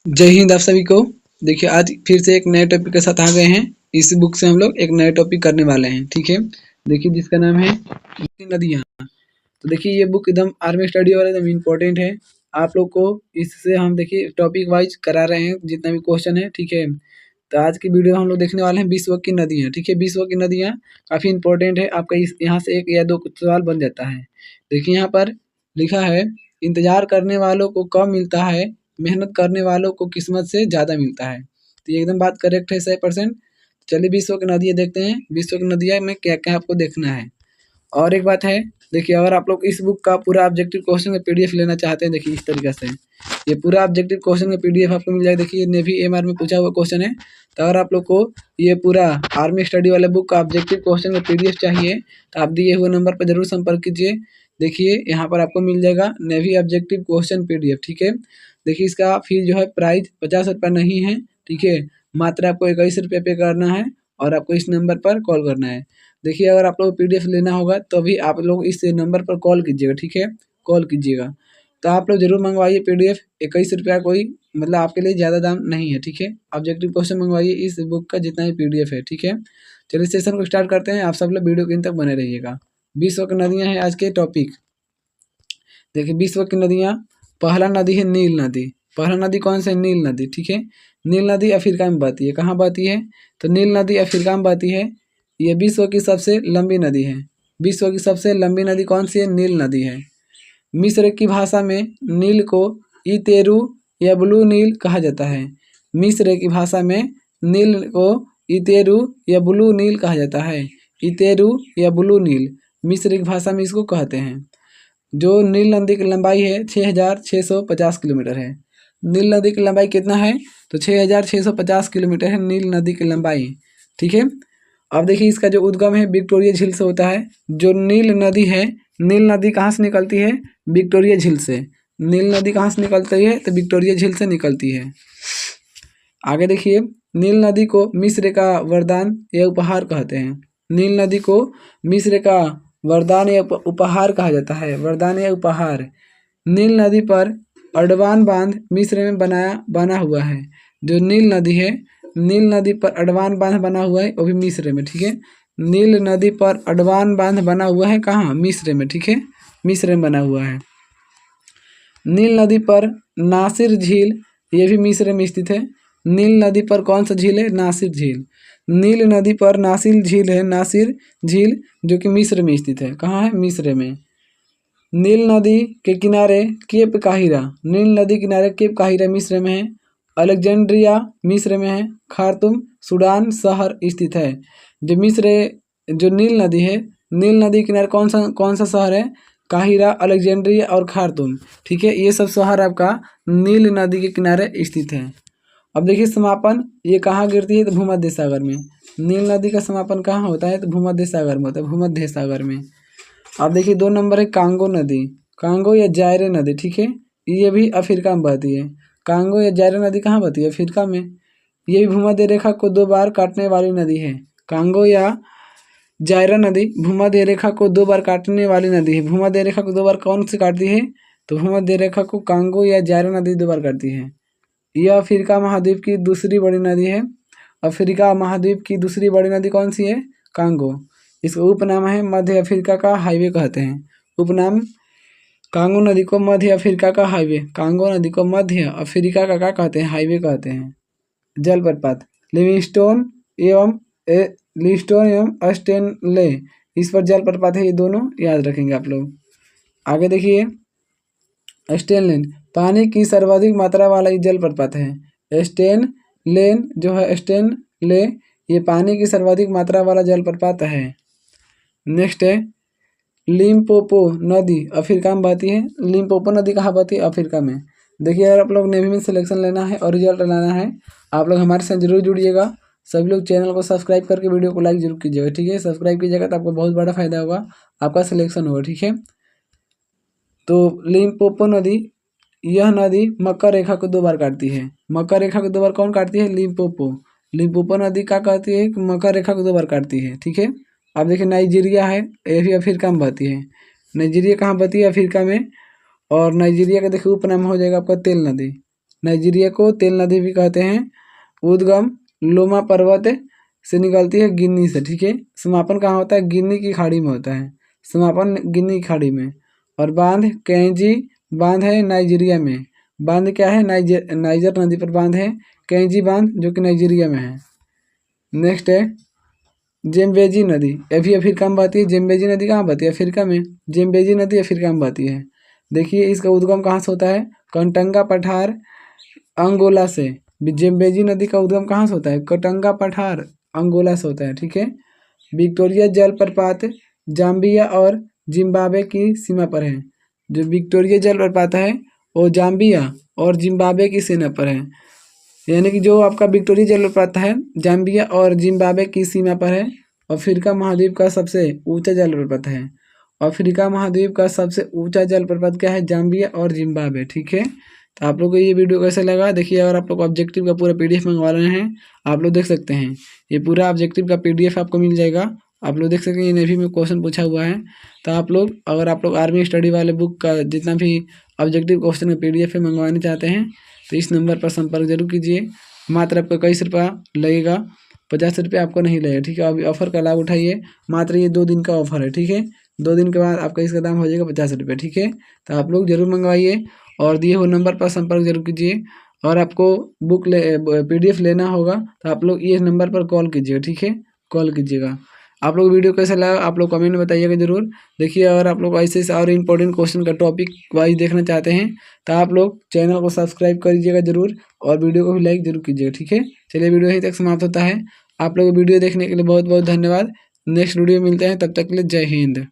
जय हिंद आप सभी को। देखिए आज फिर से एक नए टॉपिक के साथ आ गए हैं। इस बुक से हम लोग एक नया टॉपिक करने वाले हैं, ठीक है। देखिए जिसका नाम है नदियाँ। तो देखिए ये बुक एकदम आर्मी स्टडी वाला एकदम इम्पोर्टेंट है। आप लोग को इससे हम देखिए टॉपिक वाइज करा रहे हैं जितना भी क्वेश्चन है, ठीक है। तो आज की वीडियो में हम लोग देखने वाले हैं विश्व की नदियाँ, ठीक है। विश्व की नदियाँ काफ़ी इंपॉर्टेंट है, आपका इस यहाँ से एक या दो सवाल बन जाता है। देखिए यहाँ पर लिखा है, इंतजार करने वालों को कम मिलता है, मेहनत करने वालों को किस्मत से ज़्यादा मिलता है। तो ये एकदम बात करेक्ट है 100%। चलिए विश्व की नदियाँ देखते हैं, विश्व की नदियाँ में क्या क्या आपको देखना है। और एक बात है, देखिए अगर आप लोग इस बुक का पूरा ऑब्जेक्टिव क्वेश्चन का पीडीएफ लेना चाहते हैं, देखिए इस तरीके से ये पूरा ऑब्जेक्टिव क्वेश्चन का पीडीएफ आपको मिल जाएगा। देखिए नेवी एमआर में पूछा हुआ क्वेश्चन है। तो अगर आप लोग को ये पूरा आर्मी स्टडी वाले बुक का ऑब्जेक्टिव क्वेश्चन का पीडीएफ चाहिए तो आप दिए हुए नंबर पर जरूर संपर्क कीजिए। देखिए यहाँ पर आपको मिल जाएगा नेवी ऑब्जेक्टिव क्वेश्चन पीडीएफ, ठीक है। देखिए इसका फीस जो है प्राइस 50 रुपये नहीं है, ठीक है। मात्र आपको 21 रुपये पे करना है और आपको इस नंबर पर कॉल करना है। देखिए अगर आप लोग को पीडीएफ लेना होगा तो भी आप लोग इस नंबर पर कॉल कीजिएगा, ठीक है। कॉल कीजिएगा तो आप लोग जरूर मंगवाइए पीडीएफ। 21 रुपया कोई मतलब आपके लिए ज़्यादा दाम नहीं है, ठीक है। ऑब्जेक्टिव क्वेश्चन मंगवाइए इस बुक का जितना भी पीडीएफ है, ठीक है। चलिए सेशन को स्टार्ट करते हैं, आप सब लोग वीडियो के अंत तक बने रहिएगा। विश्व की नदियाँ हैं आज के टॉपिक। देखिए विश्व की नदियाँ, पहला नदी है नील नदी। पहला नदी कौन सा है? नील नदी, ठीक है। नील नदी अफ्रीका में बहती है। कहाँ बहती है? तो नील नदी अफ्रीका में बहती है। ये विश्व की सबसे लंबी नदी है। विश्व की सबसे लंबी नदी कौन सी है? नील नदी है। मिस्र की भाषा में नील को इतेरू या ब्लू नील कहा जाता है। मिस्र की भाषा में नील को इतेरू या ब्लू नील कहा जाता है। इतेरू या ब्लू नील मिस्र की भाषा में इसको कहते हैं। जो नील नदी की लंबाई है 6,650 किलोमीटर है। नील नदी की लंबाई कितना है? तो 6,650 किलोमीटर है नील नदी की लंबाई, ठीक है। अब देखिए इसका जो उद्गम है विक्टोरिया झील से होता है। जो नील नदी है, नील नदी कहाँ से निकलती है? विक्टोरिया झील से। नील नदी कहाँ से निकलती है? तो विक्टोरिया झील से निकलती है। आगे देखिए, नील नदी को मिस्र का वरदान या उपहार कहते हैं। नील नदी को मिस्र का वरदान या उपहार कहा जाता है। वरदान या उपहार। नील नदी पर अडवान बांध मिस्र में बना हुआ है। जो नील नदी है, नील नदी पर अडवान बांध बना हुआ है, वो भी मिस्र में, ठीक है। नील नदी पर अडवान बांध बना हुआ है, कहाँ? मिस्र में, ठीक है। मिस्र में बना हुआ है। नील नदी पर नासिर झील, ये भी मिस्र में स्थित है। नील नदी पर कौन सा झील है? नासिर झील। नील नदी पर नासिर झील है, नासिर झील जो कि मिस्र में स्थित है। कहाँ है? मिस्र में। नील नदी के किनारे केप काहिरा, नील नदी किनारे केप काहिरा मिस्र में है। अलेक्जेंड्रिया मिस्र में है। खार्तूम सूडान शहर स्थित है। जो मिस्र, जो नील नदी है, नील नदी किनारे कौन सा शहर है? काहिरा, अलेक्जेंड्रिया और खार्तूम, ठीक है। ये सब शहर आपका नील नदी के किनारे स्थित है। अब देखिए समापन ये कहाँ गिरती है? तो भूमध्य सागर में। नील नदी का समापन कहाँ होता है? तो भूमध्य सागर में होता है, भूमध्य सागर में। अब देखिए 2 नंबर है कांगो नदी। कांगो या जायरे नदी, ठीक है। ये भी अफ्रीका में बहती है। कांगो या जायरे नदी कहाँ बहती है? अफ्रीका में। ये भी भूमध्य रेखा को 2 बार काटने वाली नदी है। कांगो या जायरा नदी भूमध्य रेखा को 2 बार काटने वाली नदी है। भूमध्य रेखा को 2 बार कौन सी काटती है? तो भूमध्य रेखा को कांगो या जायरा नदी 2 बार काटती है। यह अफ्रीका महाद्वीप की दूसरी बड़ी नदी है। अफ्रीका महाद्वीप की दूसरी बड़ी नदी कौन सी है? कांगो। इसका उपनाम है मध्य अफ्रीका का हाईवे कहते हैं। उपनाम कांगो नदी को मध्य अफ्रीका का हाईवे, कांगो नदी को मध्य अफ्रीका का क्या कहते हैं? हाईवे कहते हैं। जलप्रपात लिविंगस्टोन एवं स्टेनले, इस पर जलप्रपात है। ये दोनों याद रखेंगे आप लोग। आगे देखिए स्टेनलेन पानी की सर्वाधिक मात्रा वाला ये जलप्रपात है। स्टेनलेन जो है, स्टेनले ये पानी की सर्वाधिक मात्रा वाला जलप्रपात है। नेक्स्ट है लिम्पोपो नदी अफ्रीका में बहती है। लिम्पोपो नदी कहाँ बहती है? अफ्रीका में। देखिए अगर आप लोग नेवी में सिलेक्शन लेना है और रिजल्ट लाना है, आप लोग हमारे साथ जरूर जुड़िएगा। सभी लोग चैनल को सब्सक्राइब करके वीडियो को लाइक जरूर कीजिएगा, ठीक है। सब्सक्राइब कीजिएगा तो आपको बहुत बड़ा फायदा होगा, आपका सिलेक्शन होगा, ठीक है। तो लिम्पोपो नदी, यह नदी मकर रेखा को 2 बार काटती है। मकर रेखा को 2 बार कौन काटती है? लिम्पोपो। लिम्पोपो नदी क्या कहती है? मकर रेखा को 2 बार काटती है, ठीक है। अब देखिए नाइजीरिया है, ये भी अफ्रीका में बहती है। नाइजीरिया कहाँ बहती है? अफ्रीका में। और नाइजीरिया का देखिए उपनाम हो जाएगा आपका तेल नदी। नाइजीरिया को तेल नदी भी कहते हैं। उद्गम लोमा पर्वत से निकलती है गिनी से, ठीक है। समापन कहाँ होता है? गिनी की खाड़ी में होता है, समापन गिनी की खाड़ी में। और बांध कैंजी बांध है नाइजीरिया में। बांध क्या है? नाइजर नदी पर बांध है कैंजी बांध, जो कि नाइजीरिया में है। नेक्स्ट है जेम्बेजी नदी, ये भी अफ्रीका में बहती है। जेम्बेजी नदी कहाँ बहती है? अफ्रीका में। जेम्बेजी नदी अफ्रीका में बहती है। देखिए इसका उद्गम कहाँ से होता है? कंटंगा पठार अंगोला से। जेम्बेजी नदी का उद्गम कहाँ से होता है? कटंगा पठार अंगोला से होता है, ठीक है। विक्टोरिया जलप्रपात जाम्बिया और जिम्बाब्वे की सीमा पर है। जो विक्टोरिया जलप्रपात है वो जाम्बिया और जिम्बाब्वे की सीमा पर है। यानी कि जो आपका विक्टोरिया जलप्रपात है जाम्बिया और जिम्बाब्वे की सीमा पर है। अफ्रीका महाद्वीप का सबसे ऊंचा जलप्रपात है। अफ्रीका महाद्वीप का सबसे ऊंचा जलप्रपात क्या है? जाम्बिया और जिम्बाब्वे, ठीक है। तो आप लोग को ये वीडियो कैसा लगा? देखिए अगर आप लोग ऑब्जेक्टिव का पूरा पीडीएफ मंगवा रहे हैं, आप लोग देख सकते हैं ये पूरा ऑब्जेक्टिव का पीडीएफ आपको मिल जाएगा। आप लोग देख सकते हैं ये नेवी में क्वेश्चन पूछा हुआ है। तो आप लोग अगर आप लोग आर्मी स्टडी वाले बुक का जितना भी ऑब्जेक्टिव क्वेश्चन का पीडीएफ है मंगवाने चाहते हैं तो इस नंबर पर संपर्क जरूर कीजिए। मात्र आपको 21 रुपया लगेगा, 50 रुपया आपको नहीं लगेगा, ठीक है। अभी ऑफर का लाभ उठाइए, मात्र ये 2 दिन का ऑफर है, ठीक है। 2 दिन के बाद आपका इसका दाम हो जाएगा 50 रुपये, ठीक है। तो आप लोग जरूर मंगवाइए और दिए हुए नंबर पर संपर्क जरूर कीजिए। और आपको पीडीएफ लेना होगा तो आप लोग ये नंबर पर कॉल कीजिएगा, ठीक है। कॉल कीजिएगा। आप लोग वीडियो कैसा लगा आप लोग कमेंट में बताइएगा जरूर। देखिए अगर आप लोग ऐसे और इम्पोर्टेंट क्वेश्चन का टॉपिक वाइज देखना चाहते हैं तो आप लोग चैनल को सब्सक्राइब करिएगा जरूर और वीडियो को भी लाइक जरूर कीजिएगा, ठीक है। चलिए वीडियो यहीं तक समाप्त होता है। आप लोग वीडियो देखने के लिए बहुत बहुत धन्यवाद। नेक्स्ट वीडियो मिलते हैं, तब तक के लिए जय हिंद।